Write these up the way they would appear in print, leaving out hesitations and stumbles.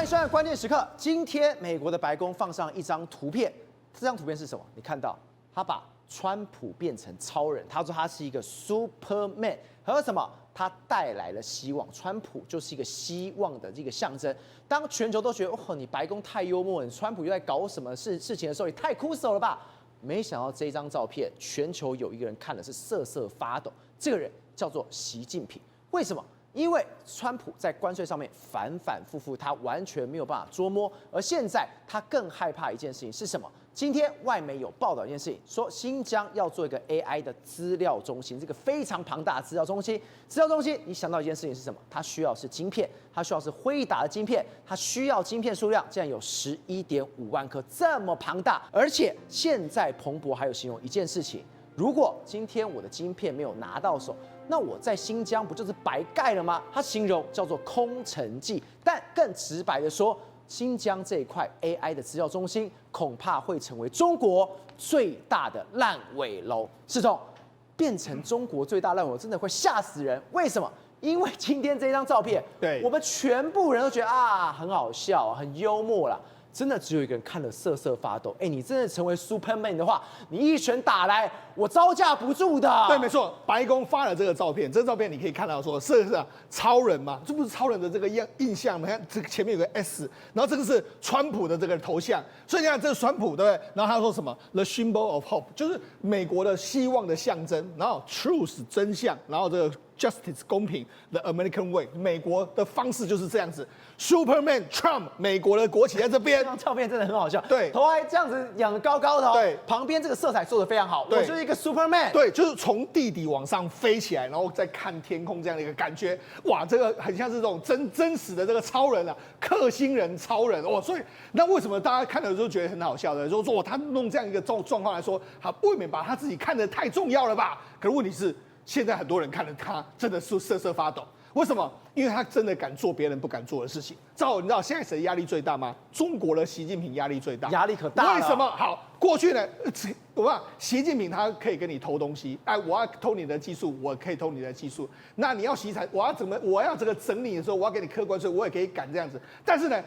欢迎收看关键时刻。今天美国的白宫放上一张图片，这张图片是什么？你看到他把川普变成超人，他说他是一个 Superman， 还有什么？他带来了希望，川普就是一个希望的这个象征。当全球都觉得哦，你白宫太幽默了，你川普又在搞什么事情的时候，也太酷手了吧？没想到这张照片，全球有一个人看的是瑟瑟发抖。这个人叫做习近平，为什么？因为川普在关税上面反反复复，他完全没有办法捉摸。而现在他更害怕一件事情是什么？今天外媒有报道一件事情，说新疆要做一个 AI 的资料中心，这个非常庞大的资料中心。资料中心，你想到一件事情是什么？它需要是晶片，它需要是辉达的晶片，它需要晶片数量竟然有11.5万颗，这么庞大。而且现在彭博还有形容一件事情。如果今天我的晶片没有拿到手，那我在新疆不就是白盖了吗？他形容叫做空城计，但更直白的说，新疆这一块 AI 的资料中心恐怕会成为中国最大的烂尾楼。世聪，变成中国最大烂尾楼，真的会吓死人。为什么？因为今天这张照片，对我们全部人都觉得啊，很好笑，很幽默啦。真的只有一个人看了瑟瑟发抖。哎，你真的成为 Superman 的话，你一拳打来，我招架不住的。对，没错，白宫发了这个照片，这个照片你可以看到说，是超人嘛？这不是超人的这个印象吗？看这个前面有个 S， 然后这个是川普的这个头像，所以你看这是川普，对不对？然后他说什么 ？The symbol of hope， 就是美国的希望的象征。然后 truth 真相，然后这个 justice 公平 ，the American way， 美国的方式就是这样子。Superman Trump， 美国的国旗在这边。这张照片真的很好笑，对，头还这样子仰得高高的哦，对，旁边这个色彩做得非常好，我就是一个 Superman， 对，就是从地底往上飞起来，然后再看天空这样的一个感觉，哇，这个很像是这种真实的这个超人啊，克星人超人哦，所以那为什么大家看了之后觉得很好笑的？说他弄这样一个状况来说，他未免把他自己看得太重要了吧？可是问题是，现在很多人看了他真的是瑟瑟发抖。为什么？因为他真的敢做别人不敢做的事情。你知道现在谁压力最大吗？中国的习近平压力最大，压力可大了。为什么？好，过去呢，我讲习近平他可以跟你偷东西，哎，我要偷你的技术，我可以偷你的技术。那你要洗产，我要这个整理的时候，我要给你客观税，我也可以敢这样子。但是呢，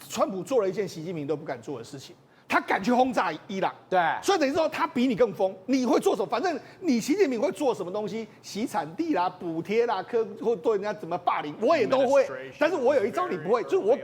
川普做了一件习近平都不敢做的事情。他敢去轰炸伊朗，对，所以等于说他比你更疯。你会做什么？反正你习近平会做什么东西，洗产地啦、补贴啦、或对人家怎么霸凌，我也都会。但是我有一招你不会，就是我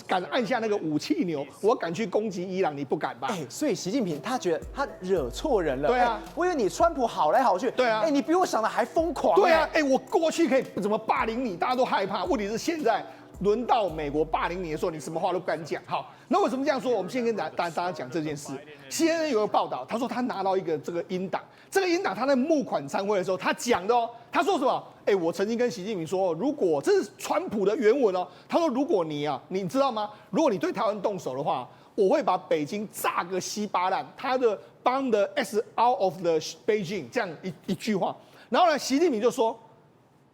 敢按下那个武器钮，我敢去攻击伊朗，你不敢吧？所以习近平他觉得他惹错人了。对啊，我以为你川普好来好去，对啊，你比我想的还疯狂。对啊，我过去可以怎么霸凌你，大家都害怕。问题是现在。轮到美国霸凌你的时候，你什么话都不敢讲。好，那为什么这样说？我们先跟大家讲这件事。CNN 有个报道，他说他拿到一个这个音档，这个音档他在募款参会的时候，他讲的哦，他说什么？我曾经跟习近平说，如果这是川普的原文哦，他说如果你知道吗？如果你对台湾动手的话，我会把北京炸个稀巴烂。他的帮的 S out of the Beijing 这样一句话，然后呢，习近平就说，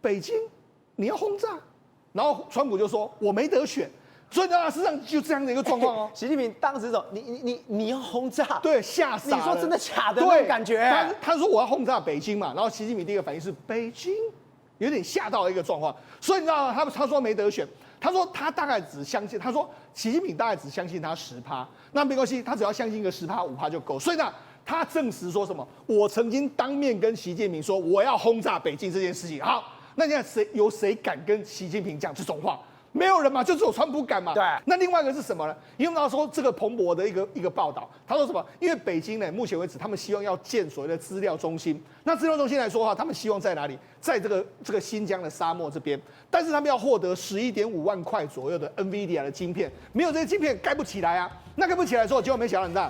北京你要轰炸。然后川普就说：“我没得选。”所以呢，事实上就这样的一个状况哦。习近平当时你要轰炸，对，吓傻了。你说真的假的？那种感觉。他说我要轰炸北京嘛，然后习近平第一个反应是北京，有点吓到的一个状况。所以你知道吗？他说没得选，他说他大概只相信，他说习近平大概只相信他10%，那没关系，他只要相信个10%、5%就够。所以呢，他证实说什么？我曾经当面跟习近平说我要轰炸北京这件事情。好。那你看有谁敢跟习近平讲这种话？没有人嘛，就只有川普敢嘛。对。那另外一个是什么呢？因为他说这个彭博的一个报道，他说什么？因为北京呢，目前为止他们希望要建所谓的资料中心。那资料中心来说的话，他们希望在哪里？在这个新疆的沙漠这边。但是他们要获得11.5万块左右的 NVIDIA 的晶片，没有这些晶片盖不起来啊。那盖不起来的时候，结果没想到很大，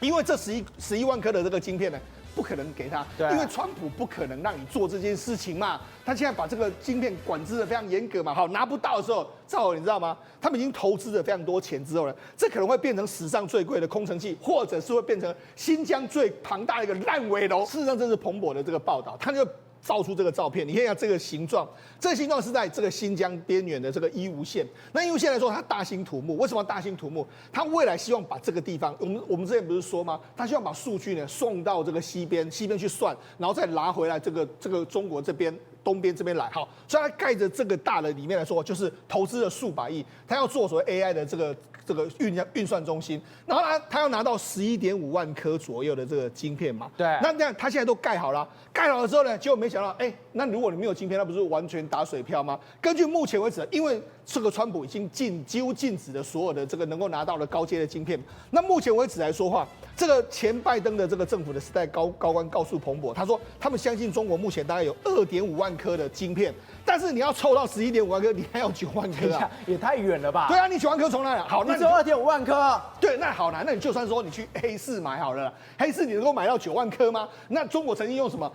因为这11万颗的这个晶片呢。不可能给他，因为川普不可能让你做这件事情嘛。他现在把这个晶片管制的非常严格嘛，好拿不到的时候，赵你知道吗？他们已经投资了非常多钱之后呢，这可能会变成史上最贵的空城计，或者是会变成新疆最庞大的一个烂尾楼。事实上，这是彭博的这个报道，他就照出这个照片，你看一下这个形状，这个形状是在这个新疆边缘的这个伊吾县。那伊吾县来说，它大兴土木，为什么大兴土木？它未来希望把这个地方，我们之前不是说吗？他希望把数据呢送到这个西边去算，然后再拿回来这个中国这边东边这边来，好，所以他盖着这个大的里面来说，就是投资了数百亿，他要做所谓 AI 的这个运算中心，然后他要拿到11.5万颗左右的这个晶片嘛，对，那这样他现在都盖好了，盖好了之后呢，结果没想到，那如果你没有晶片，那不是完全打水漂吗？根据目前为止，因为这个川普已经几乎禁止了所有的这个能够拿到的高阶的晶片，那目前为止来说话，这个前拜登的这个政府的时代高官告诉彭博，他说他们相信中国目前大概有2.5万颗的晶片，但是你要凑到11.5万颗，你还要9万颗啊，也太远了吧？对啊，你9万颗从哪里来？好，你只有2.5万颗，对，那好难，那你就算说你去黑市买好了，黑市你能够买到9万颗吗？那中国曾经用什么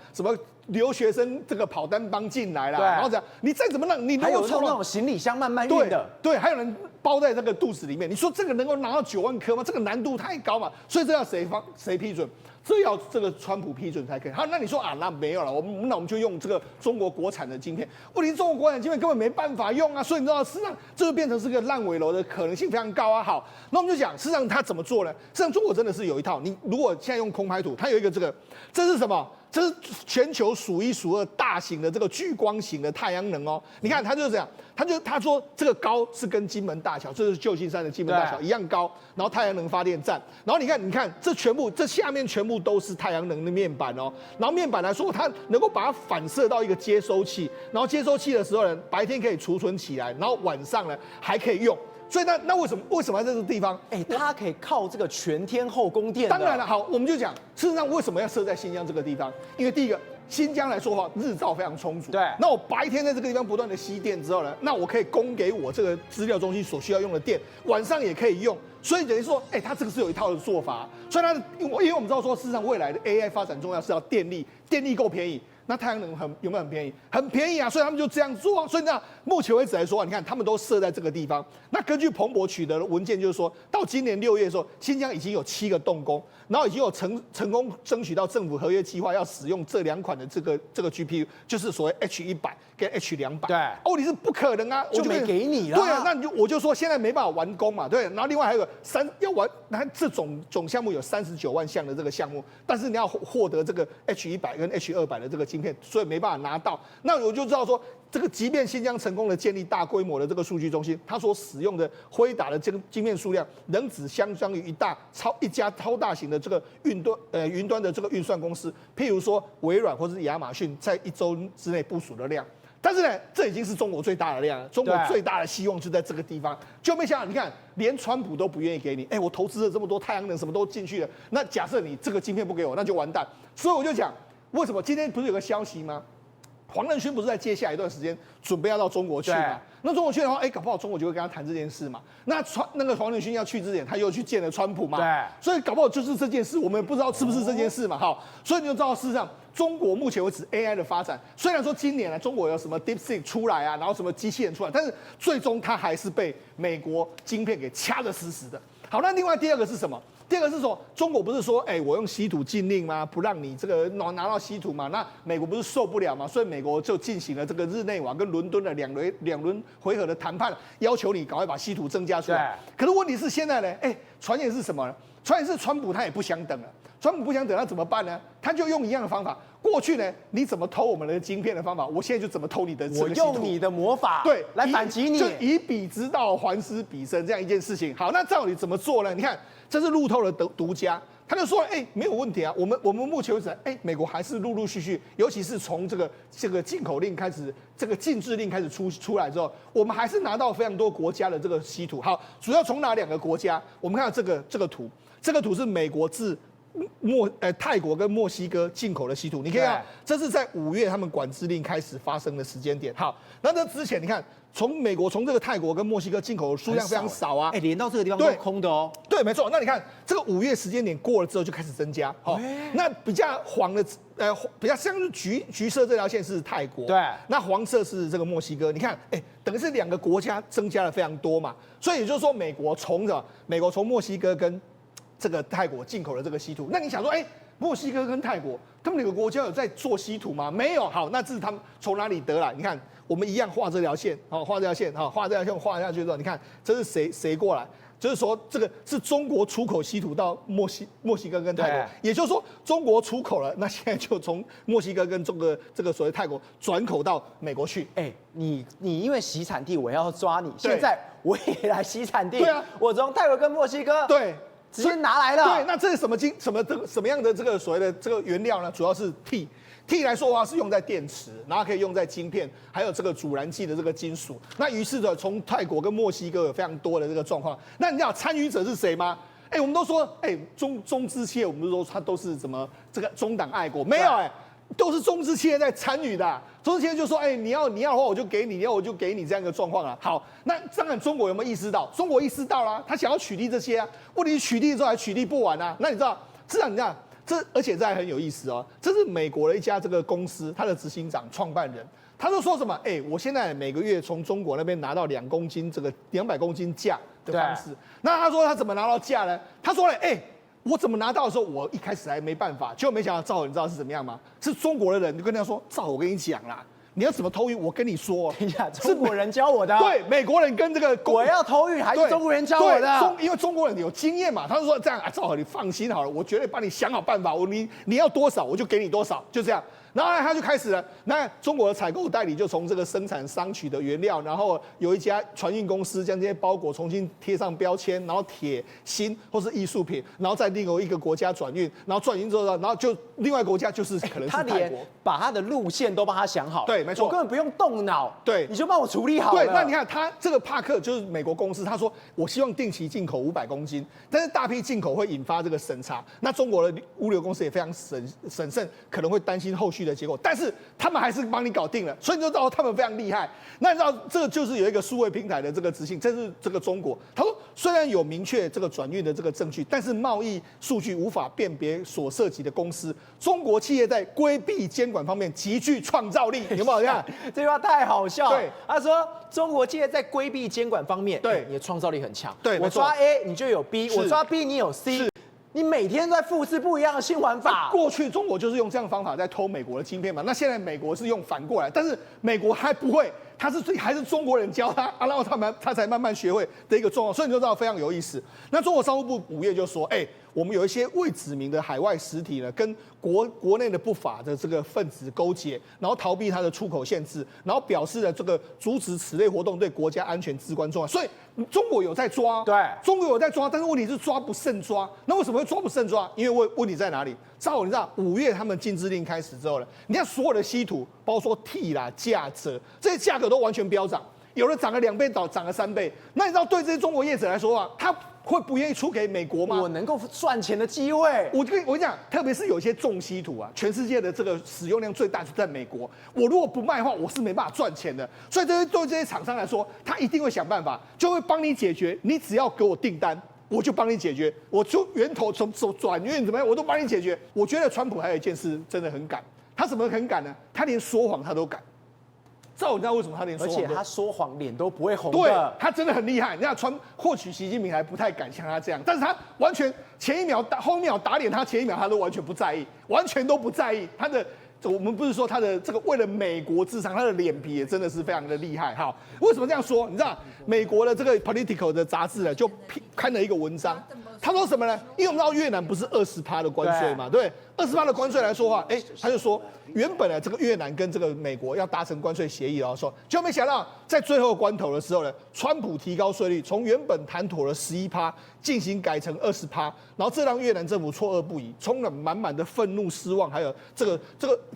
留学生这个跑单帮进来啦，然后这样，你再怎么让你能够抽那种行李箱慢慢运的，对，还有人包在这个肚子里面，你说这个能够拿到9万颗吗？这个难度太高嘛，所以这要谁批准？这要这个川普批准才可以。好，那你说啊，那没有了，那我们就用这个中国国产的晶片。问题是中国国产晶片根本没办法用啊，所以你知道，事实上这就变成是个烂尾楼的可能性非常高啊。好，那我们就讲，事实上它怎么做呢？实际上中国真的是有一套。你如果现在用空拍图，它有一个这是什么？这是全球数1数2大型的这个聚光型的太阳能哦。你看，它就是这样，他说这个高是跟金门大桥，这是旧金山的金门大桥一样高，然后太阳能发电站，然后你看，这下面全部都是太阳能的面板哦。然后面板来说，它能够把它反射到一个接收器，然后接收器的时候呢，白天可以储存起来，然后晚上呢还可以用。所以那为什么在这个地方？它可以靠这个全天候供电。当然了，好，我们就讲，事实上为什么要设在新疆这个地方？因为第一个，新疆来说的话，日照非常充足。对，那我白天在这个地方不断的吸电之后呢，那我可以供给我这个资料中心所需要用的电，晚上也可以用。所以等于说，它这个是有一套的做法。所以因为我们知道说，事实上未来的 AI 发展重要是要电力够便宜。那太阳能有没有很便宜？很便宜啊，所以他们就这样做啊。所以那目前为止来说啊，你看他们都设在这个地方。那根据彭博取得的文件，就是说到今年6月的时候，新疆已经有7个动工，然后已经有成功争取到政府合约计划，要使用这2款的这个 GPU， 就是所谓 H100跟 H200。对，问题是不可能啊，就没给你了。对啊，那我就说现在没办法完工嘛，对。然后另外还有那这总项目有39万项的这个项目，但是你要获得这个 H100跟 H200的这个晶片，所以没办法拿到。那我就知道说，这个即便新疆成功的建立大规模的这个数据中心，它所使用的辉达的这个晶片数量，仍只相当于一家超大型的这个云端的这个运算公司，譬如说微软或者是亚马逊在1周之内部署的量。但是呢，这已经是中国最大的量了。中国最大的希望就在这个地方，就没想到，你看，连川普都不愿意给你。我投资了这么多太阳能，什么都进去了。那假设你这个晶片不给我，那就完蛋。所以我就讲，为什么今天不是有个消息吗？黄仁勋不是在接下来一段时间准备要到中国去嘛？那中国去的话，搞不好中国就会跟他谈这件事嘛。那个黄仁勋要去之前，他又去见了川普嘛。对，所以搞不好就是这件事，我们也不知道是不是这件事嘛。好，所以你就知道，事实上，中国目前为止 AI 的发展，虽然说今年呢，中国有什么 DeepSeek 出来啊，然后什么机器人出来，但是最终它还是被美国晶片给掐得死死的。好，那另外第二个是什么？第二个是说，中国不是说，我用稀土禁令吗？不让你这个拿到稀土嘛？那美国不是受不了嘛？所以美国就进行了这个日内瓦跟伦敦的两轮回合的谈判，要求你赶快把稀土增加出来。可是问题是现在呢，传言是什么呢？传言是川普他也不想等了。川普不想等，他怎么办呢？他就用一样的方法。过去呢，你怎么偷我们的晶片的方法，我现在就怎么偷你的这个稀土。我用你的魔法对来反击你，就以彼之道还施彼身这样一件事情。好，那照理怎么做呢？你看，这是路透的独家，他就说，没有问题啊。我们目前为止，美国还是陆陆续续，尤其是从这个进口令开始，这个禁制令开始出来之后，我们还是拿到非常多国家的这个稀土。好，主要从哪2个国家？我们看到这个图，这个图是美国自泰国跟墨西哥进口的稀土，你可以看，这是在5月他们管制令开始发生的时间点。好，那这之前你看，从美国从这个泰国跟墨西哥进口的数量非常少啊，连到这个地方都是空的哦。对，没错。那你看这个5月时间点过了之后就开始增加，那比较黄的比较像是橘色这条线是泰国，对，那黄色是这个墨西哥。你看，等于是2个国家增加了非常多嘛，所以也就是说美国从墨西哥跟这个泰国进口的这个稀土，那你想说，墨西哥跟泰国他们2个国家有在做稀土吗？没有。好，那这是他们从哪里得来？你看我们一样画这条线，好，画这条线，好，画这条线画下去之后，你看这是谁过来？就是说，这个是中国出口稀土到墨西哥跟泰国，也就是说，中国出口了，那现在就从墨西哥跟这个所谓泰国转口到美国去。你因为洗产地我要抓你，现在我也来洗产地，对啊，我从泰国跟墨西哥对直接拿来了。对，那这是什么样的这个所谓的这个原料呢？主要是锑来说的话是用在电池，然后可以用在晶片，还有这个阻燃剂的这个金属。那于是呢，从泰国跟墨西哥有非常多的这个状况。那你知道参与者是谁吗？我们都说，中资企业，我们都说它都是什么这个中党爱国，没有都是中资企业在参与的。中资企业就说，你要的话我就给你，你要我就给你这样一个状况啊。好，那当然中国有没有意识到？中国意识到啦，他想要取缔这些啊。问题取缔之后还取缔不完啊。那你知道，至少你看。而且这还很有意思哦，这是美国的一家这个公司，它的执行长、创办人，他就说什么？我现在每个月从中国那边拿到2公斤这个200公斤价的方式。那他说他怎么拿到价呢？他说我怎么拿到的时候，我一开始还没办法，结果没想到赵，你知道是怎么样吗？是中国的人就跟他说，赵，我跟你讲啦。你要怎么偷运？我跟你说，等一下，中国人教我的。对，美国人跟这个我要偷运还是中国人教我的？因为中国人有经验嘛，他就说这样赵，你放心好了，我绝对帮你想好办法，你要多少我就给你多少，就这样。然后他就开始了，那中国的采购代理就从这个生产商取的原料，然后有一家船运公司将这些包裹重新贴上标签，然后铁、锌或是艺术品，然后再另有一个国家转运，然后转运之后，然后就另外国家就是可能是泰国，他连把他的路线都帮他想好，对，没错，我根本不用动脑，对，你就帮我处理好了。对，那你看他这个帕克就是美国公司，他说我希望定期进口500公斤，但是大批进口会引发这个审查，那中国的物流公司也非常审慎，可能会担心后续的结果，但是他们还是帮你搞定了，所以你就知道他们非常厉害。那你知道这个就是有一个数位平台的这个执行，这是这个中国，他说虽然有明确这个转运的这个证据，但是贸易数据无法辨别所涉及的公司，中国企业在规避监管方面极具创造力，有没有看？这句话太好笑。对，他说中国企业在规避监管方面，对你的创造力很强。对，我抓 A 你就有 B， 我抓 B 你有 C。你每天都在复制不一样的新玩法。过去中国就是用这样的方法在偷美国的晶片嘛，那现在美国是用反过来，但是美国还不会，还是中国人教他然后他才慢慢学会的一个状况，所以你就知道非常有意思。那中国商务部5月就说，我们有一些未指明的海外实体呢，跟国内的不法的这个分子勾结，然后逃避它的出口限制，然后表示了这个阻止此类活动对国家安全至关重要。所以中国有在抓，对，中国有在抓，但是问题是抓不胜抓。那为什么会抓不胜抓？因为问题在哪里？你知道5月他们禁制令开始之后呢，你看所有的稀土，包括说锑啦、价、锗，这些价格都完全飙涨，有的涨了2倍，涨了3倍。那你知道对这些中国业者来说啊，他会不愿意出给美国吗？我能够赚钱的机会，我跟你讲，特别是有一些重稀土啊，全世界的这个使用量最大就在美国。我如果不卖的话，我是没办法赚钱的。所以对这些厂商来说，他一定会想办法，就会帮你解决。你只要给我订单，我就帮你解决，我就源头从转运怎么样，我都帮你解决。我觉得川普还有一件事真的很敢，他怎么很敢呢？他连说谎他都敢。你知道为什么他连说谎？而且他说谎脸都不会红的。对，他真的很厉害。你看或许习近平还不太敢像他这样，但是他完全前一秒后一秒打脸他，前一秒他都完全不在意，完全都不在意。我们不是说他的这个为了美国至上，他的脸皮也真的是非常的厉害。好，为什么这样说？你知道美国的这个 Political 的杂志呢，就刊了一个文章，他说什么呢？因为我们知道越南不是20%的关税嘛，对，20%的关税来说的话，他就说原本呢这个越南跟这个美国要达成关税协议，然后说，就没想到在最后关头的时候呢，川普提高税率，从原本谈妥了11%进行改成20%，然后这让越南政府错愕不已，充了满满的愤怒、失望，还有这个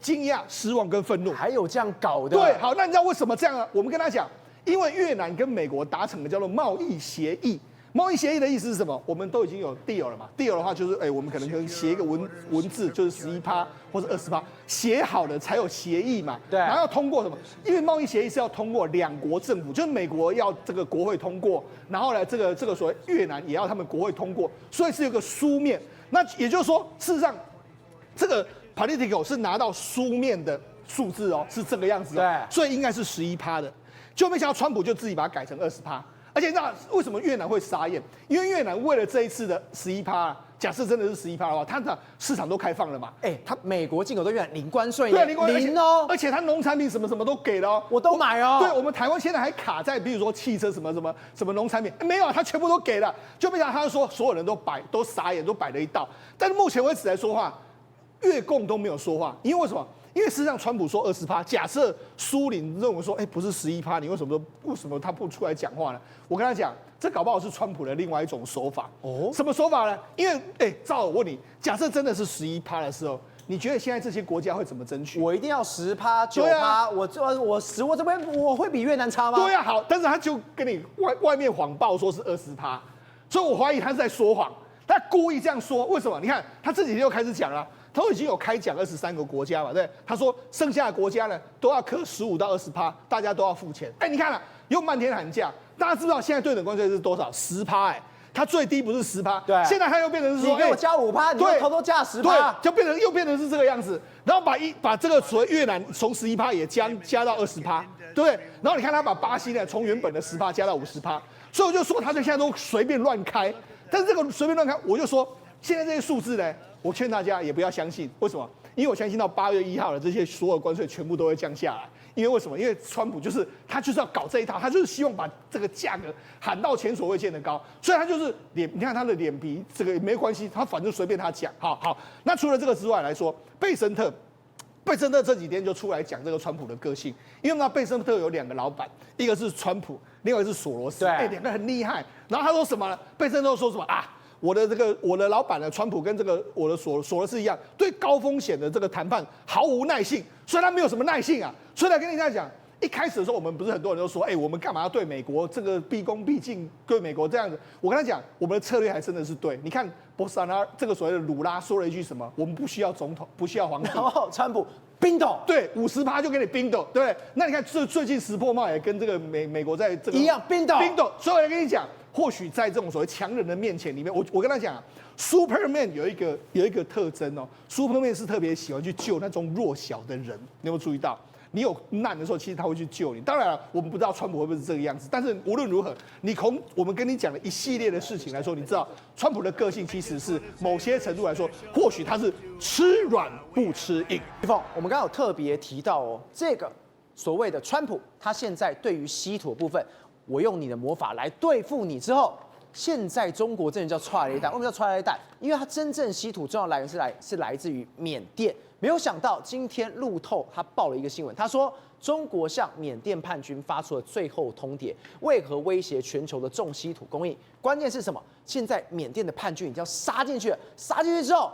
惊讶、失望跟愤怒。还有这样搞的？对，好，那你知道为什么这样呢？我们跟他讲，因为越南跟美国达成的叫做贸易协议。贸易协议的意思是什么？我们都已经有 deal 了嘛 ，deal 的话就是，我们可能就写一个文字，就是11%或者20%，写好了才有协议嘛。对。然后要通过什么？因为贸易协议是要通过2国政府，就是美国要这个国会通过，然后呢，这个所谓越南也要他们国会通过，所以是有个书面。那也就是说，事实上，这个 Political 是拿到书面的数字哦，是这个样子哦。对。所以应该是11%的，就没想到川普就自己把它改成20%。而且你知道为什么越南会傻眼？因为越南为了这一次的11%，假设真的是11%的话，它的市场都开放了嘛？它美国进口对越南零关税，对，零关税零哦，而且它农产品什么什么都给了哦，我都买哦。对，我们台湾现在还卡在，比如说汽车什么农产品，没有啊，它全部都给了，就没想到他说所有人都傻眼，都摆了一道。但是目前为止来说话，越共都没有说话，因为什么？因为事实上，川普说20%，假设苏林认为说，不是11%，你为什么他不出来讲话呢？我跟他讲，这搞不好是川普的另外一种手法。哦，什么手法呢？因为赵，我问你，假设真的是11%的时候，你觉得现在这些国家会怎么争取？我一定要10%、9%，我10%，我这边我会比越南差吗？对啊，好，但是他就跟你外面谎报说是20%，所以我怀疑他是在说谎，他故意这样说。为什么？你看他这几天又开始讲了。他已经有开讲23个国家嘛，对？他说剩下的国家呢都要课15%到20%，大家都要付钱。你看了又漫天喊价，大家知道现在对等关税是多少？10%，它最低不是10%，对，现在它又变成是说，你给我加5%，你偷偷加10%，对，就又变成是这个样子。然后把这个所谓越南从11%也加到20%，对不对？然后你看他把巴西呢从原本的10%加到50%，所以我就说他们现在都随便乱开。但是这个随便乱开，我就说现在这些数字呢。我劝大家也不要相信，为什么？因为我相信到8月1号的这些所有关税全部都会降下来。因为为什么？因为川普他就是要搞这一套，他就是希望把这个价格喊到前所未见的高，所以他就是你看他的脸皮，这个也没关系，他反正随便他讲。好，那除了这个之外来说，贝森特这几天就出来讲这个川普的个性，因为贝森特有2个老板，一个是川普，另外一个是索罗斯，两个很厉害。然后他说什么呢？贝森特说什么啊？我的老板呢，川普跟这个我的索罗斯一样，对高风险的这个谈判毫无耐性，所以他没有什么耐性啊。所以来跟你这样讲，一开始的时候，我们不是很多人都说，我们干嘛要对美国这个毕恭毕敬，对美国这样子？我跟他讲，我们的策略还真的是对。你看波萨纳这个所谓的鲁拉说了一句什么？我们不需要总统，不需要皇帝。然后川普冰斗，对，50%就给你冰斗，对不对？那你看最近石破茂也跟这个美国在这个一样冰斗，所以我来跟你讲。或许在这种所谓强人的面前里面，我跟他讲，Superman 有一个特征哦 ，Superman 是特别喜欢去救那种弱小的人。你有没有注意到？你有难的时候，其实他会去救你。当然了，我们不知道川普会不会是这个样子，但是无论如何，你从我们跟你讲的一系列的事情来说，你知道川普的个性其实是某些程度来说，或许他是吃软不吃硬。我们刚刚有特别提到哦，这个所谓的川普，他现在对于稀土的部分。我用你的魔法来对付你之后，现在中国真的叫踹雷弹。为什么叫踹雷弹？因为它真正稀土重要来源是来自于缅甸。没有想到今天路透他报了一个新闻，他说中国向缅甸叛军发出了最后通牒，为何威胁全球的重稀土供应？关键是什么？现在缅甸的叛军已经要杀进去了，杀进去之后，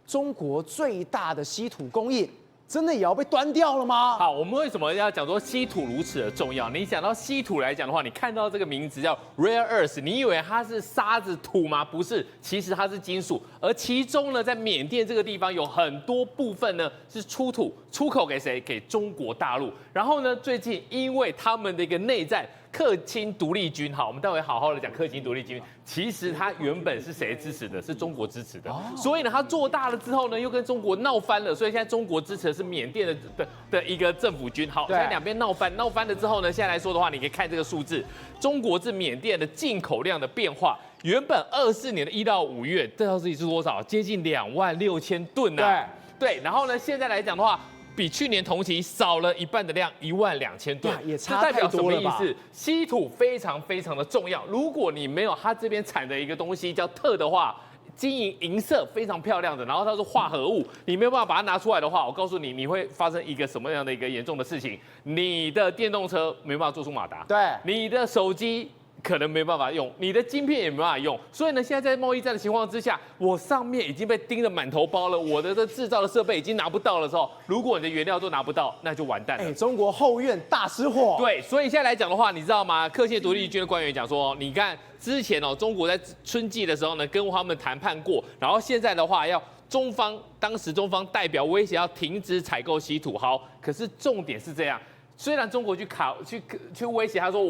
中国最大的稀土供应。真的也要被端掉了吗？好，我们为什么要讲说稀土如此的重要？你讲到稀土来讲的话，你看到这个名字叫 rare earth， 你以为它是沙子土吗？不是，其实它是金属。而其中呢，在缅甸这个地方有很多部分呢是出土出口给谁？给中国大陆。然后呢，最近因为他们的一个内战。克钦独立军，好，我们待会好好的讲克钦独立军。其实他原本是谁支持的？是中国支持的。所以呢，他做大了之后呢，又跟中国闹翻了。所以现在中国支持的是缅甸的一个政府军。好，现在两边闹翻了之后呢，现在来说的话，你可以看这个数字，中国自缅甸的进口量的变化。原本24年的1到5月，这套数据是多少？接近26000吨呐。对，然后呢，现在来讲的话。比去年同期少了一半的量，12000吨，也差太多了吧？这代表什么意思？稀土非常非常的重要。如果你没有它这边产的一个东西叫铬的话，金银色非常漂亮的，然后它是化合物，你没有办法把它拿出来的话，我告诉你，你会发生一个什么样的一个严重的事情？你的电动车没办法做出马达，对，你的手机。可能没办法用，你的晶片也没办法用，所以呢，现在在贸易战的情况之下，我上面已经被盯得满头包了，我的这制造的设备已经拿不到的时候，如果你的原料都拿不到，那就完蛋了。中国后院大失火。对，所以现在来讲的话，你知道吗？克钦独立军的官员讲说，你看之前中国在春季的时候呢，跟他们谈判过，然后现在的话要。当时中方代表威胁要停止采购稀土，好，可是重点是这样。虽然中国去威胁他说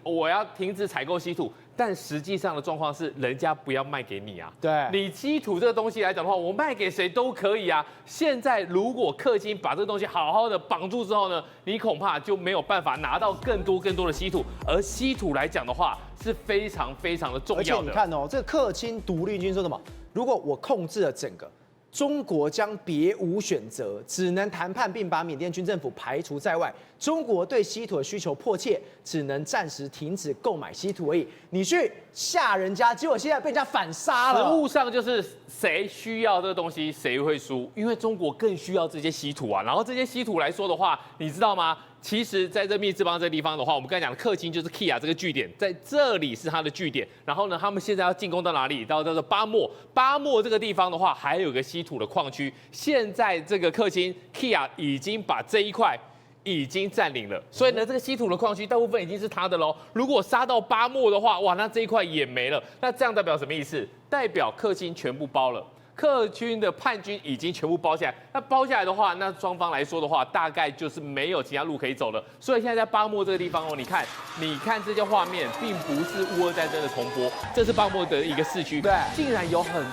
我要停止采购稀土，但实际上的状况是人家不要卖给你啊。对，你稀土这个东西来讲的话，我卖给谁都可以啊。现在如果氪金把这个东西好好的绑住之后呢，你恐怕就没有办法拿到更多的稀土。而稀土来讲的话，是非常非常的重要的。而且你看哦，这个氪金独立军说什么？如果我控制了整个。中国将别无选择，只能谈判，并把缅甸军政府排除在外。中国对稀土的需求迫切，只能暂时停止购买稀土而已。你去吓人家，结果现在被人家反杀了。实务上就是谁需要这个东西，谁会输，因为中国更需要这些稀土啊。然后这些稀土来说的话，你知道吗？其实，在这密支邦这个地方的话，我们刚才讲的氪金就是 Kia 这个据点，在这里是它的据点。然后呢，他们现在要进攻到哪里？到叫做巴莫。巴莫这个地方的话，还有个稀土的矿区。现在这个氪金 Kia 已经把这一块已经占领了，所以呢，这个稀土的矿区大部分已经是他的喽。如果杀到巴莫的话，哇，那这一块也没了。那这样代表什么意思？代表氪金全部包了。氪军的叛军已经全部包下来，那包下来的话，那双方来说的话，大概就是没有其他路可以走了。所以现在在巴莫这个地方哦，你看这些画面，并不是乌俄战争的重播，这是巴莫的一个市区，对，竟然有很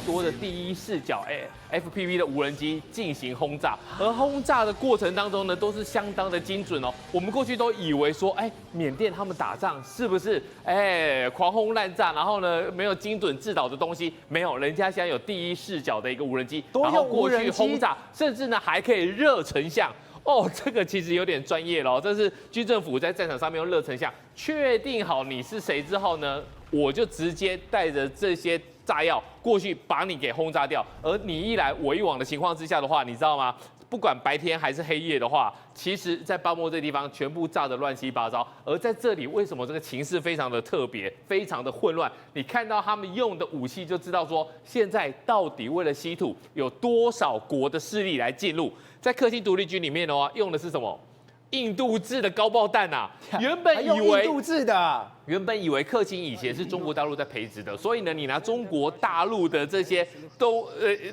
多的第一视角FPV 的无人机进行轰炸，而轰炸的过程当中呢，都是相当的精准哦。我们过去都以为说，缅甸他们打仗是不是狂轰滥炸，然后呢没有精准制导的东西？没有，人家现在有第一视角的一个无人机，然后过去轰炸，甚至呢还可以热成像。哦，这个其实有点专业了，这是军政府在战场上面用热成像确定好你是谁之后呢，我就直接带着这些炸药过去把你给轰炸掉。而你一来我一往的情况之下的话，你知道吗？不管白天还是黑夜的话，其实在巴莫这地方全部炸得乱七八糟。而在这里，为什么这个情势非常的特别，非常的混乱？你看到他们用的武器，就知道说现在到底为了稀土，有多少国的势力来进入。在氪金独立军里面的话，用的是什么？印度制的高爆弹啊！原本以为印度制的，氪金以前是中国大陆在培植的，所以呢，你拿中国大陆的这些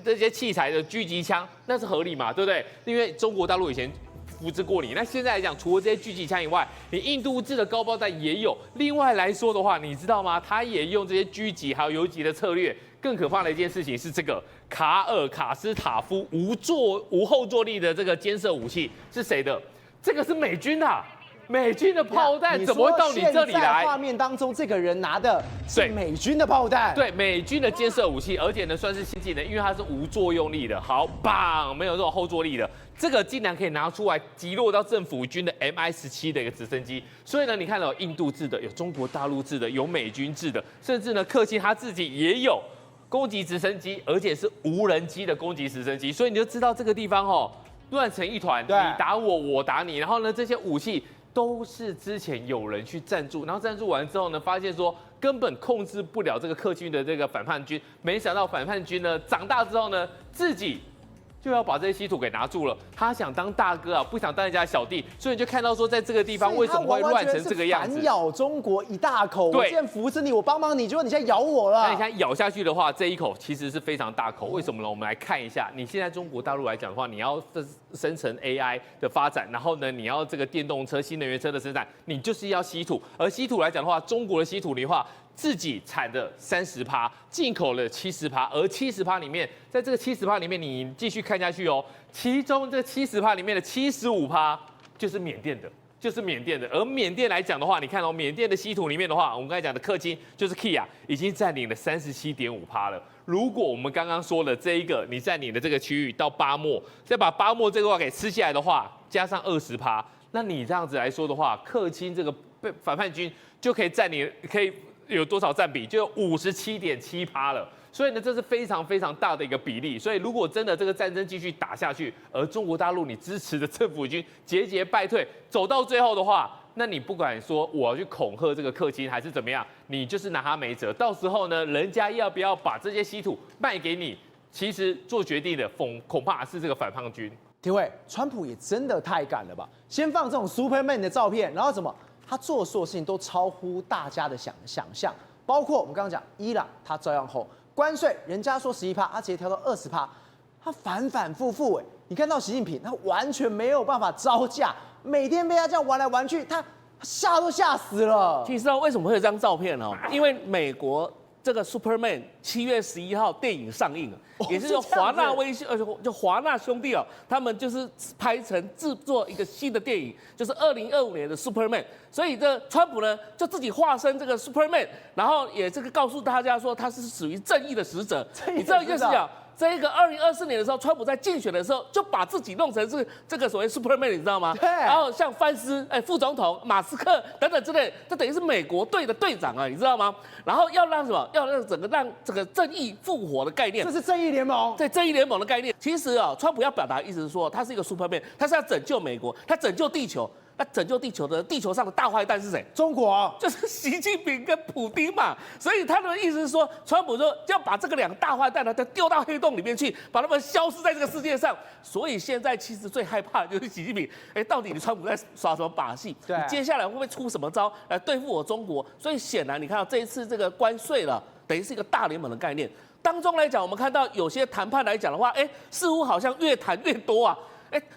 这些器材的狙击枪，那是合理嘛，对不对？因为中国大陆以前扶植过你，那现在来讲，除了这些狙击枪以外，你印度制的高爆弹也有。另外来说的话，你知道吗？它也用这些狙击还有游击的策略。更可怕的一件事情是这个卡尔卡斯塔夫无后坐力的这个监射武器是谁的？这个是美军的，美军的炮弹怎么会到你这里来？画面当中，这个人拿的是美军的炮弹，对，美军的监射武器，而且呢算是先进的，因为它是无作用力的，好棒，没有这种后坐力的，这个竟然可以拿出来击落到政府军的 MI-17的一个直升机。所以呢，你看到有印度制的，有中国大陆制的，有美军制的，甚至呢，氪金他自己也有攻击直升机，而且是无人机的攻击直升机，所以你就知道这个地方哦。乱成一团，你打我，我打你，然后呢，这些武器都是之前有人去赞助，然后赞助完之后呢，发现说根本控制不了这个氪金的这个反叛军，没想到反叛军呢长大之后呢，自己就要把这些稀土给拿住了。他想当大哥啊，不想当人家小弟，所以你就看到说，在这个地方为什么会乱成这个样子？反咬中国一大口，我现在扶持你，我帮忙你，结果你现在咬我了。那你看咬下去的话，这一口其实是非常大口，为什么呢？我们来看一下，你现在中国大陆来讲的话，你要生成 AI 的发展，然后呢，你要这个电动车、新能源车的生产，你就是要稀土。而稀土来讲的话，中国的稀土的话，自己产的30%，进口了70%，而70%里面，在这个70%里面，你继续看下去哦，其中这70%里面的75%就是缅甸的。而缅甸来讲的话，你看哦，缅甸的稀土里面的话，我们刚才讲的氪金就是 Kia 已经占领了37.5%了。如果我们刚刚说的这一个，你占领的这个区域到巴莫，再把巴莫这个给吃下来的话，加上20%，那你这样子来说的话，氪金这个反叛军就可以占领，可以有多少占比？就有57.7%了。所以呢，这是非常非常大的一个比例。所以如果真的这个战争继续打下去，而中国大陆你支持的政府军节节败退，走到最后的话，那你不管说我要去恐吓这个氪金还是怎么样，你就是拿他没辙。到时候呢，人家要不要把这些稀土卖给你，其实做决定的恐怕是这个反叛军。廷尉，川普也真的太敢了吧？先放这种 Superman 的照片，然后什么？他做的所有事情都超乎大家的想象，包括我们刚刚讲伊朗，他照样后关税，人家说11%，他直接调到20%，他反复，你看到习近平，他完全没有办法招架，每天被他这样玩来玩去，他吓都吓死了。其实为什么会有这张照片哦？因为美国这个 Superman 7月11号电影上映了，也就是华纳就华纳兄弟哦，他们就是制作一个新的电影，就是2025年的 Superman。所以这川普呢就自己化身这个 Superman， 然后也这个告诉大家说他是属于正义的使者。你知道一件事情啊？这个2024年的时候，川普在竞选的时候就把自己弄成是这个所谓 Superman， 你知道吗？对。然后像范斯、副总统、马斯克等等之类，这等于是美国队的队长啊，你知道吗？然后要让什么？要让整个正义复活的概念。这是正义联盟。对，正义联盟的概念。其实啊，川普要表达的意思是说，他是一个 Superman， 他是要拯救美国，他拯救地球。那拯救地球上的大坏蛋是谁？中国，就是习近平跟普丁嘛。所以他的意思是说，川普说要把这个两个大坏蛋呢，丢到黑洞里面去，把他们消失在这个世界上。所以现在其实最害怕的就是习近平，到底你川普在耍什么把戏？对，你接下来会不会出什么招来对付我中国？所以显然你看到这一次这个关税了，等于是一个大联盟的概念。当中来讲，我们看到有些谈判来讲的话，似乎好像越谈越多啊。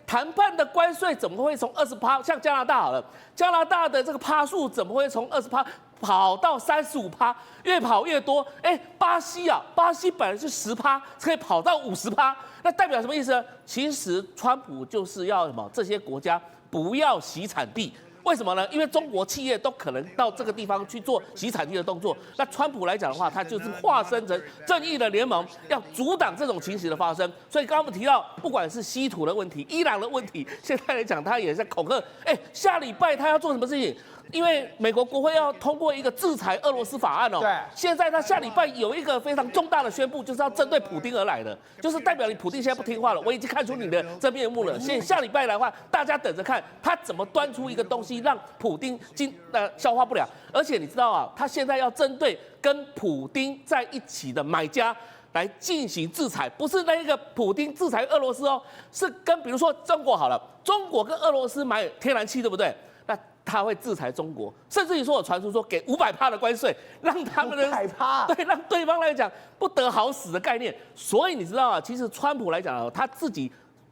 谈判的关税怎么会从20%，像加拿大好了，加拿大的这个趴数怎么会从20%跑到35%，越跑越多？巴西本来是10%，可以跑到50%，那代表什么意思呢？其实川普就是要什么？这些国家不要洗产地。为什么呢？因为中国企业都可能到这个地方去做洗产地的动作。那川普来讲的话，他就是化身成正义的联盟，要阻挡这种情形的发生。所以刚刚我们提到，不管是稀土的问题、伊朗的问题，现在来讲他也在恐吓，下礼拜他要做什么事情？因为美国国会要通过一个制裁俄罗斯法案哦。对。现在他下礼拜有一个非常重大的宣布，就是要针对普丁而来的，就是代表你普丁现在不听话了，我已经看出你的真面目了。现在下礼拜来的话，大家等着看他怎么端出一个东西，让普丁消化不了。而且你知道啊，他现在要针对跟普丁在一起的买家来进行制裁，不是那个普丁制裁俄罗斯哦，是跟比如说中国好了，中国跟俄罗斯买天然气，对不对？那他会制裁中国，甚至于说有传出说给500%的关税，让他们的500%，对，让对方来讲不得好死的概念。所以你知道啊，其实川普来讲，他自己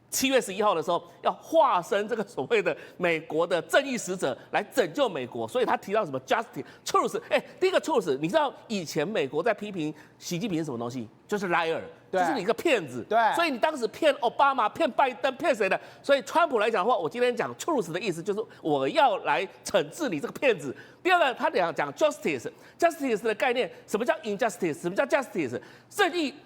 7月11号的时候要化身这个所谓的美国的正义使者来拯救美国，所以他提到什么 justice truth， 第一个 truth， 你知道以前美国在批评习近平是什么东西？就是 liar。就是你一个骗子，对，所以你当时骗奥巴马、骗拜登、骗谁的？所以川普来讲的话，我今天讲 truth 的意思就是我要来惩治你这个骗子。第二个，他讲 justice 的概念，什么叫 injustice？ 什么叫 justice？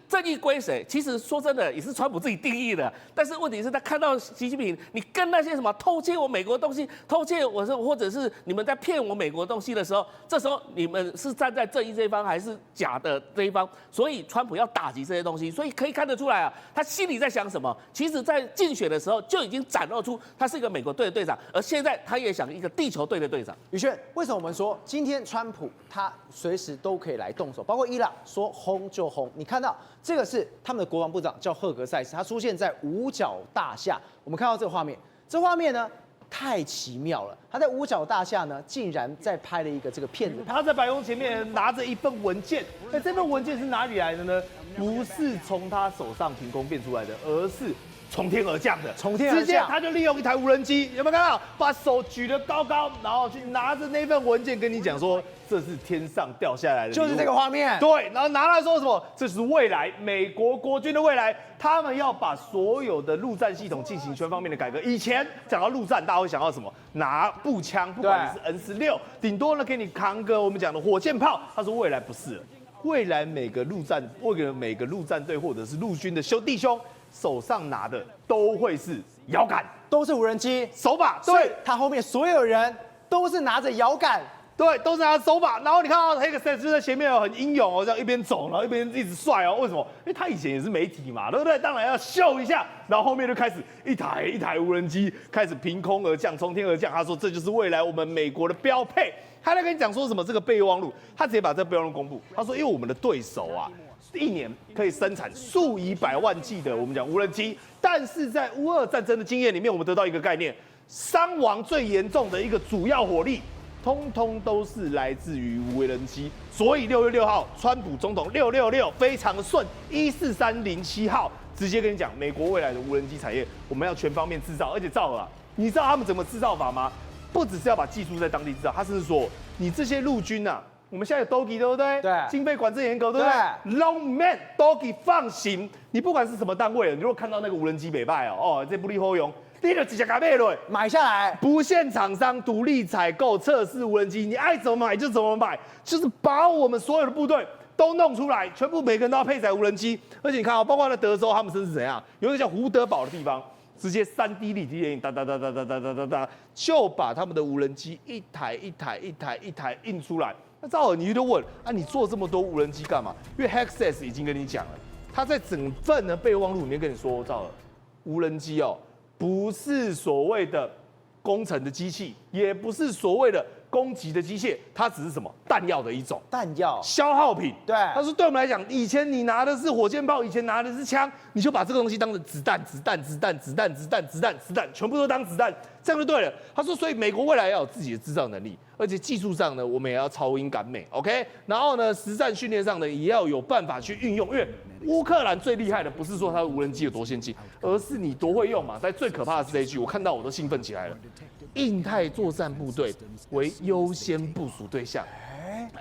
正义归谁？其实说真的，也是川普自己定义的。但是问题是，他看到习近平，你跟那些什么偷窃我美国东西、偷窃我或者是你们在骗我美国东西的时候，这时候你们是站在正义这一方还是假的这一方？所以川普要打击这些东西。所以可以看得出来啊，他心里在想什么？其实，在竞选的时候就已经展露出他是一个美国队的队长，而现在他也想一个地球队的队长。宇轩，为什么我们说今天川普他随时都可以来动手？包括伊朗说轰就轰，你看到这个是他们的国防部长叫赫格塞斯，他出现在五角大厦，我们看到这个画面，这画面呢太奇妙了，他在五角大厦呢竟然在拍了一个这个片子，他在白宫前面拿着一份文件，那这份文件是哪里来的呢？不是从他手上凭空变出来的，而是从天而降的。从天而降，直接他就利用一台无人机，有没有看到？把手举得高高，然后去拿着那份文件跟你讲说，这是天上掉下来的，就是这个画面。对，然后拿来说什么？这是未来美国国军的未来，他们要把所有的陆战系统进行全方面的改革。以前讲到陆战，大家会想到什么？拿步枪，不管你是 N16，顶多呢给你扛个我们讲的火箭炮。他说未来不是了。未来每个陆战队或者是陆军的弟兄手上拿的都会是摇杆，都是无人机手把，对，他后面所有人都是拿着摇杆，对，都是拿着手把。然后你看到黑格塞斯在前面很英勇哦，这样一边走，然后一边一直帅哦。为什么？因为他以前也是媒体嘛，对不对？当然要秀一下。然后后面就开始一台无人机开始凭空而降，从天而降。他说这就是未来我们美国的标配。他在跟你讲说什么？这个备忘录，他直接把这个备忘录公布。他说，因为我们的对手啊，一年可以生产数以百万计的我们讲无人机，但是在乌俄战争的经验里面，我们得到一个概念，伤亡最严重的一个主要火力，通通都是来自于无人机。所以6月6号，川普总统666非常的顺，14307号直接跟你讲，美国未来的无人机产业，我们要全方面制造，而且赵尔啊。你知道他们怎么制造法吗？不只是要把技术在当地制造，他甚至说你这些陆军啊。我们现在有 Dogi 对不对？对，经费管制严格对不对 ？Long man Dogi 放行，你不管是什么单位，你如果看到那个无人机北拜哦，这不利后用，你就直接给买了，买下来，不限厂商独立采购测试无人机，你爱怎么买就怎么买，就是把我们所有的部队都弄出来，全部每个人都要配载无人机。而且你看哦，包括在德州，他们甚至怎样，有一个叫胡德堡的地方。直接3D 立体电影，哒，就把他们的无人机一台印出来。那赵尔，你就问啊，你做这么多无人机干嘛？因为 Hexas 已经跟你讲了，他在整份的备忘录里面跟你说，赵尔，无人机哦，不是所谓的工程的机器，也不是所谓的攻击的机械，它只是什么弹药的一种，弹药消耗品。对，他说对我们来讲，以前你拿的是火箭炮，以前拿的是枪，你就把这个东西当成子弹，全部都当子弹，这样就对了。他说，所以美国未来要有自己的制造能力，而且技术上呢，我们也要超英赶美 ，OK？ 然后呢，实战训练上呢，也要有办法去运用，因为乌克兰最厉害的不是说它的无人机有多先进，而是你多会用嘛。在最可怕的是这一句，我看到我都兴奋起来了。印太作战部队为优先部署对象。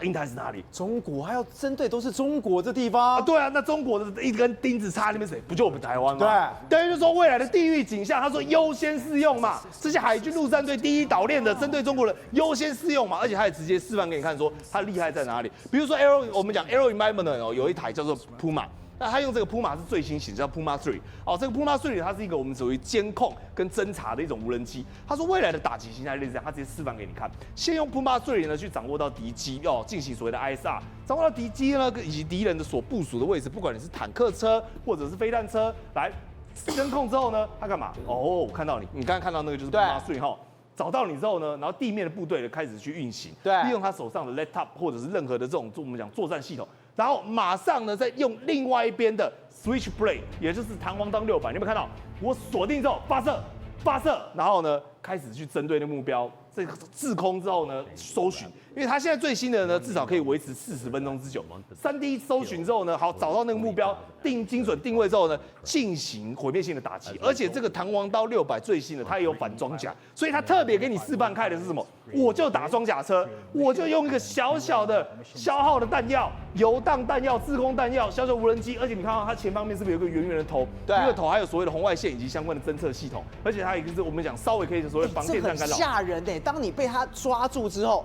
印太是哪里？中国还要针对都是中国这地方啊，对啊，那中国的一根钉子插那边谁？不就我们台湾吗？对，等于就说未来的地域景象，他说优先适用嘛，这些海军陆战队第一岛链的针对中国的优先适用嘛，而且他也直接示范给你看，说他厉害在哪里。比如说 我们讲 Aero Environment 哦，有一台叫做 Puma。那他用这个 Puma 是最新型，叫 Puma 3。哦，这个 Puma 3它是一个我们属于监控跟侦查的一种无人机。他说未来的打击形态类似这样，他直接示范给你看。先用 Puma 3呢去掌握到敌机哦，进行所谓的 ISR， 掌握到敌机呢以及敌人的所部署的位置，不管你是坦克车或者是飞弹车，来监控之后呢，他干嘛？哦，我看到你刚刚看到那个就是 Puma 3哈。找到你之后呢，然后地面的部队开始去运行，利用他手上的 laptop 或者是任何的这种我们讲作战系统，然后马上呢再用另外一边的 Switchblade， 也就是弹簧刀600，你有没有看到？我锁定之后发射，然后呢开始去针对那目标，这个制空之后呢搜寻，因为它现在最新的呢至少可以维持40分钟之久。3D 搜寻之后呢，好找到那个目标，精准定位之后呢，进行毁灭性的打击。而且这个弹簧刀600最新的，它也有反装甲，所以它特别给你示范开的是什么？我就打装甲车，我就用一个小小的消耗的弹药、游荡弹药、制空弹药、小小无人机，而且你看到它前方面是不是有一个圆圆的头？对，这个头还有所谓的红外线以及相关的侦测系统，而且它也是我们讲稍微可以所谓防电站干扰。吓人呢！当你被它抓住之后，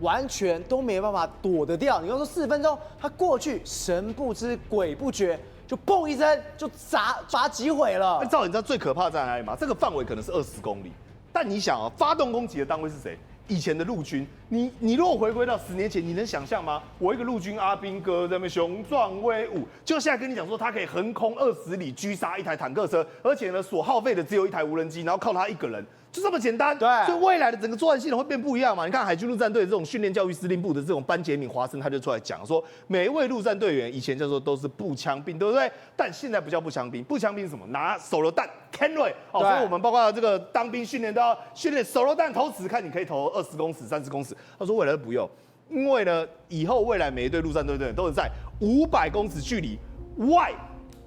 完全都没办法躲得掉。你刚说4分钟，它过去神不知鬼不觉，就砰一声就把它击毁了。照你知道最可怕在哪里吗？这个范围可能是20公里，但你想啊，发动攻击的单位是谁？以前的陆军，你如果回归到10年前，你能想象吗？我一个陆军阿兵哥在那边雄壮威武，就现在跟你讲说，他可以横空20里狙杀一台坦克车，而且呢，所耗费的只有一台无人机，然后靠他一个人。就这么简单，对，所以未来的整个作战系统会变不一样嘛？你看海军陆战队这种训练教育司令部的这种班杰明·华森，他就出来讲说，每一位陆战队员以前叫做都是步枪兵，对不对？但现在不叫步枪兵，步枪兵是什么？拿手榴弹 Kenway 哦，所以我们包括这个当兵训练都要训练手榴弹投掷，看你可以投20公尺、30公尺。他说未来都不用，因为呢，以后未来每一队陆战队队员都是在500公尺距离外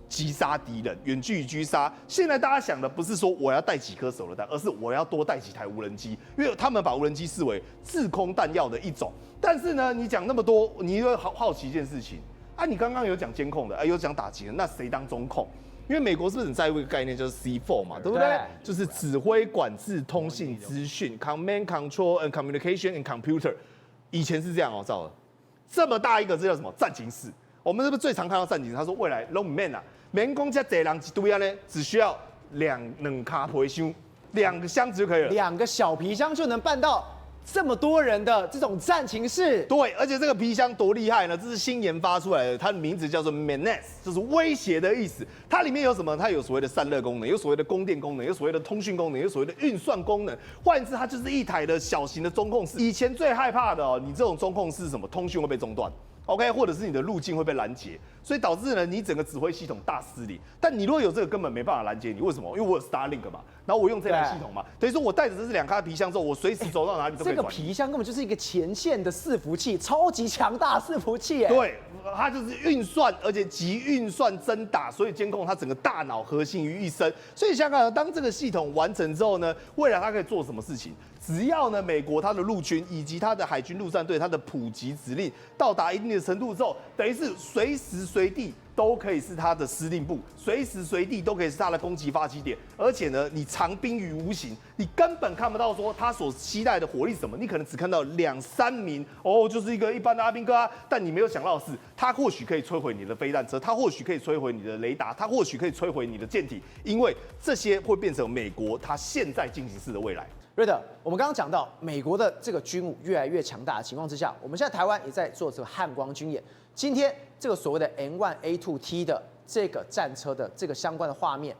击杀敌人，远距离狙杀。现在大家想的不是说我要带几颗手榴弹，而是我要多带几台无人机，因为他们把无人机视为制空弹药的一种。但是呢，你讲那么多，你会好奇一件事情啊，你刚刚有讲监控的，有讲打击的，那谁当中控？因为美国是不是很在乎一个概念，就是 C4 嘛，对不对？就是指挥、管制、通信、资讯 ，Command, Control and Communication and Computer。以前是这样哦，照了这么大一个，这叫什么战情室？我们是不是最常看到战情室？他说未来 long man 啊。免讲这侪人一堆啊呢，只需要两卡皮箱，2个箱子就可以了。2个小皮箱就能办到这么多人的这种战情室。对，而且这个皮箱多厉害呢？这是新研发出来的，它的名字叫做 Menace， 就是威胁的意思。它里面有什么？它有所谓的散热功能，有所谓的供电功能，有所谓的通讯功能，有所谓的运算功能。换言之，它就是一台的小型的中控室。以前最害怕的哦，你这种中控室什么通讯会被中断。OK， 或者是你的路径会被拦截，所以导致呢你整个指挥系统大失灵。但你如果有这个，根本没办法拦截你，为什么？因为我有 Starlink 嘛。然后我用这台系统嘛，等于说我带着这2卡皮箱之后，我随时走到哪里都可以这个转移。皮箱根本就是一个前线的伺服器，超级强大的伺服器，哎，对，它就是运算，而且集运算增大，所以监控它整个大脑核心于一身。所以想想，当这个系统完成之后呢，未来它可以做什么事情？只要呢，美国它的陆军以及它的海军陆战队它的普及指令到达一定的程度之后，等于是随时随地都可以是它的司令部，随时随地都可以是它的攻击发起点。而且呢，你藏兵于无形，你根本看不到说它所期待的火力是什么，你可能只看到2、3名哦，就是一个一般的阿兵哥啊。但你没有想到的是，它或许可以摧毁你的飞弹车，它或许可以摧毁你的雷达，它或许可以摧毁你的舰体，因为这些会变成美国它现在进行式的未来。瑞德，我们刚刚讲到美国的这个军武越来越强大的情况之下，我们现在台湾也在做这个汉光军演。今天这个所谓的 M1A2T 的这个战车的这个相关的画面，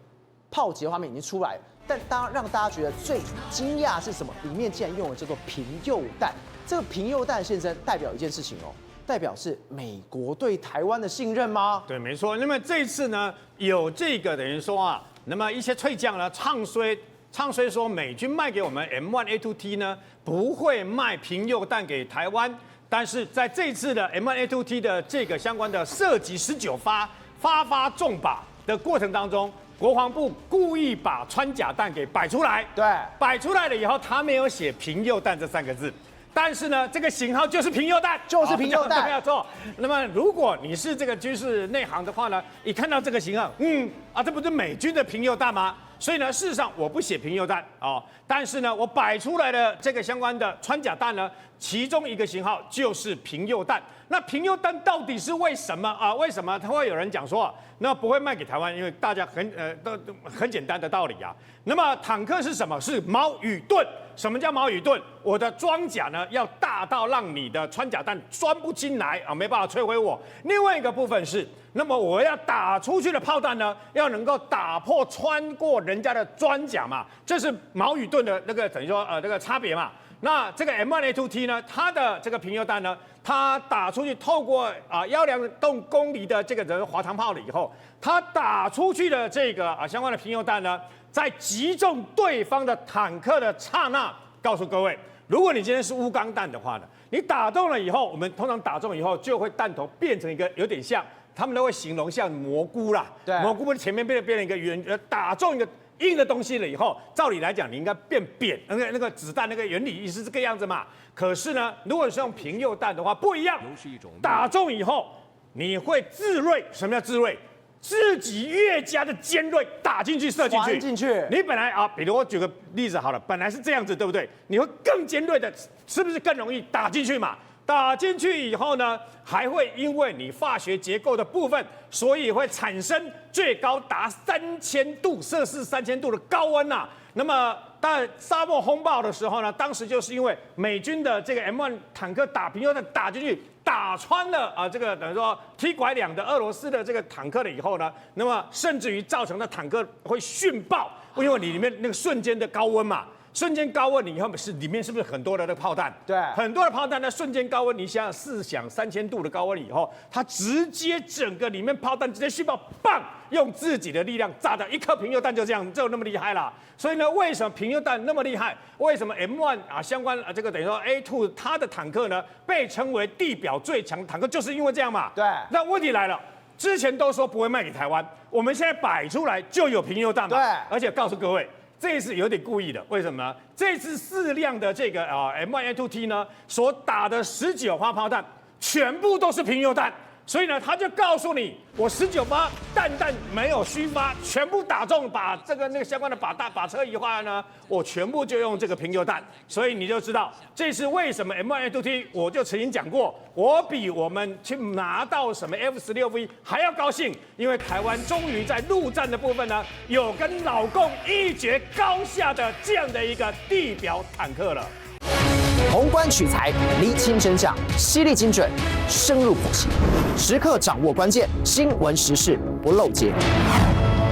炮击的画面已经出来了，但让大家觉得最惊讶是什么？里面竟然用了叫做平诱弹。这个平诱弹现身代表一件事情哦，代表是美国对台湾的信任吗？对，没错。那么这一次呢，有这个等于说啊，那么一些退将呢唱衰说美军卖给我们 M1A2T 呢不会卖平诱弹给台湾，但是在这一次的 M1A2T 的这个相关的射击19发，发中靶的过程当中，国防部故意把穿甲弹给摆出来，对，摆出来了以后，他没有写平诱弹这3个字。但是呢，这个型号就是平诱弹，就是平诱弹，没有错。那么，如果你是这个军事内行的话呢，一看到这个型号，这不是美军的平诱弹吗？所以呢，事实上我不写平诱弹哦，但是呢，我摆出来的这个相关的穿甲弹呢，其中一个型号就是平诱弹。那平诱弹到底是为什么啊？为什么他会有人讲说那不会卖给台湾？因为大家都很简单的道理啊。那么坦克是什么？是矛与盾。什么叫矛与盾？我的装甲呢要大到让你的穿甲弹钻不进来啊，没办法摧毁我。另外一个部分是，那么我要打出去的炮弹呢，要能够打破穿过人家的装甲嘛，这是矛与盾的那个等于说这个差别嘛。那这个 M1A2T 呢，它的这个平诱弹呢，它打出去透过1.2公里的这个滑膛炮了以后，它打出去的这个相关的平诱弹呢，在击中对方的坦克的刹那，告诉各位，如果你今天是钨钢弹的话呢，你打中了以后，我们通常打中以后就会弹头变成一个有点像，他们都会形容像蘑菇啦，对，蘑菇不是前面变成一个圆，打中一个硬的东西了以后，照理来讲你应该变扁，那个子弹那个原理是这个样子嘛。可是呢，如果是用平诱弹的话不一样，打中以后你会自锐。什么叫自锐？自己越加的尖锐，打进去射进去。你本来比如我举个例子好了，本来是这样子，对不对？你会更尖锐的，是不是更容易打进去嘛？打进去以后呢，还会因为你化学结构的部分，所以会产生最高达3000度摄氏3000度的高温呐。那么在沙漠风暴的时候呢，当时就是因为美军的这个 M1 坦克打平诱弹打进去，打穿了这个等于说T拐2的俄罗斯的这个坦克了以后呢，那么甚至于造成的坦克会殉爆，因为你里面那个瞬间的高温嘛。瞬间高温，你以后里面是不是很多的那个炮弹？对，很多的炮弹，那瞬间高温，你想试想3000度的高温以后，它直接整个里面炮弹直接殉爆，棒，用自己的力量炸掉1颗平诱弹，就这样，就那么厉害啦。所以呢，为什么平诱弹那么厉害？为什么 M1 相关这个等于说 A2 它的坦克呢被称为地表最强坦克，就是因为这样嘛。对。那问题来了，之前都说不会卖给台湾，我们现在摆出来就有平诱弹嘛。对。而且告诉各位。这一次有点故意的，为什么呢？这次4辆的这个M1A2T 呢，所打的19发炮弹，全部都是平诱弹，所以呢，他就告诉你，我19发弹没有虚发，全部打中，把这个那个相关的把车移化呢，我全部就用这个平诱弹，所以你就知道这是为什么 M1A2T， 我就曾经讲过，我比我们去拿到什么 F16V 还要高兴，因为台湾终于在陆战的部分呢，有跟老共一决高下的这样的一个地表坦克了。宏观取材，厘清真相，犀利精准，深入剖析，时刻掌握关键，新闻时事不漏接。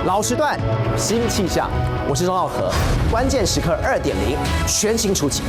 老时段，新气象，我是钟浩和，关键时刻2.0全新出击。